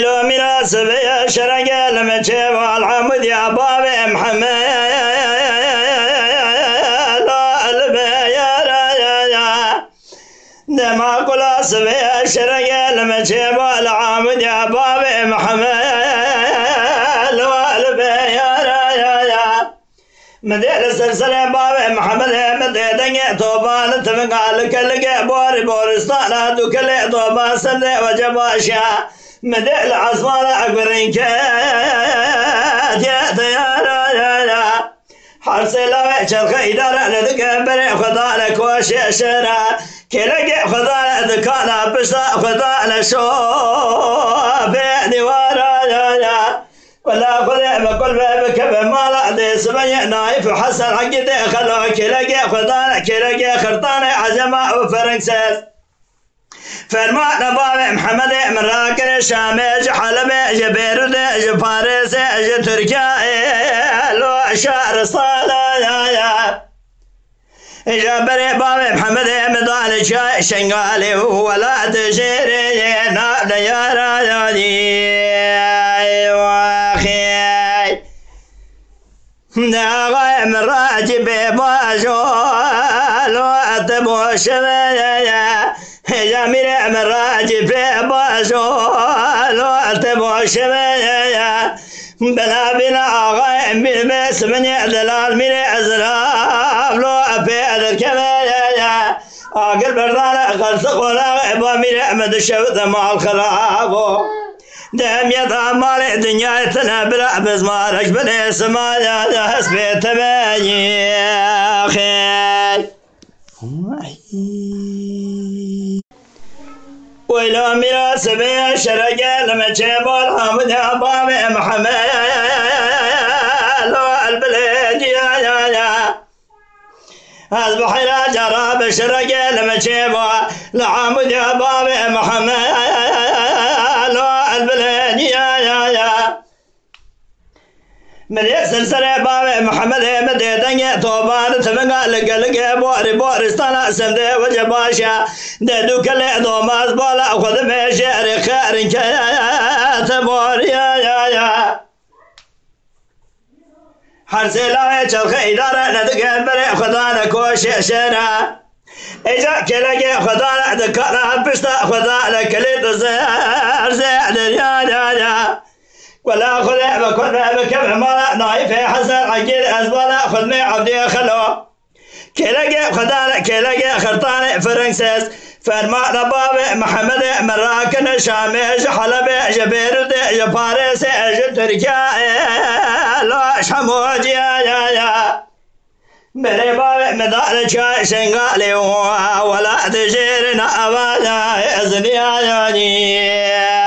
ويلو مناسب يا شرق المجيب والعمود يا باب محمد ما قول اسب يا شرق المجيب والعمود يا باب محمد مدير سلسلة باب محمد مدير دنيا طوبان تفقال كل بور بورستان دوكل طوبان سند وجباشا مدير العصفان أكبرين كات يا تيارا حرس لوي شرخ إدارة لذكبر خدا لك وشيشنا كلك خدا ذكانا بشتا خدا لشو بيدوارا ولا خذ بكل بك بمال دي سبع نايف حسن حق دخلوا كلك خدا كلك خرطان عزمة وفرنسيس فرمان باب محمد مراكن شام حلب بيروت فارس تركيا لو شهر صالا جابر باب محمد مدال شنغالي ولا تجري نابل يا رادي واخي ناغي مراجب باجو لو اتبو شبيا جميل مراجب باجو تبو شبيا بلا بلا غايم بالبس من دلال من ازراب لو ابيد الكبايا اقل بردان غرسق ولا ابو من احمد الشوذ مع الخراب دم يضع مال الدنيا تنبرع بزمارك بني سمايا حسبي تبايي اخي ويلو مناسب يا شرق المجيب والحمد يا باب محمد البلد يا اصبح الى جراب شرق المجيب والحمد يا باب محمد البلد يا من سلسلة باب محمد مدي دنيا طوبان تفنقا لقلق بورستان سمد وجباشا دادو كل دوماز بالا خذ مشير خير كيات بوريا حرسي لا يشرخ إدارة ندق بري خدانا كوشيشنا إجا كلقي خدانا دكانا بشتا خدانا كليت زير يا ولا خذ بكل بكم مالا نايف حسن عقيل أزبالا خذ مي عبدي خلو كلاقي خدانا كلاقي خرطان فرنسيس فرمان باب محمد مراكن شامي حلب بيروت باريس تركيا لوش حمود يا مري باب مدار شنغالي ولا تجيرنا أبدا إذن يا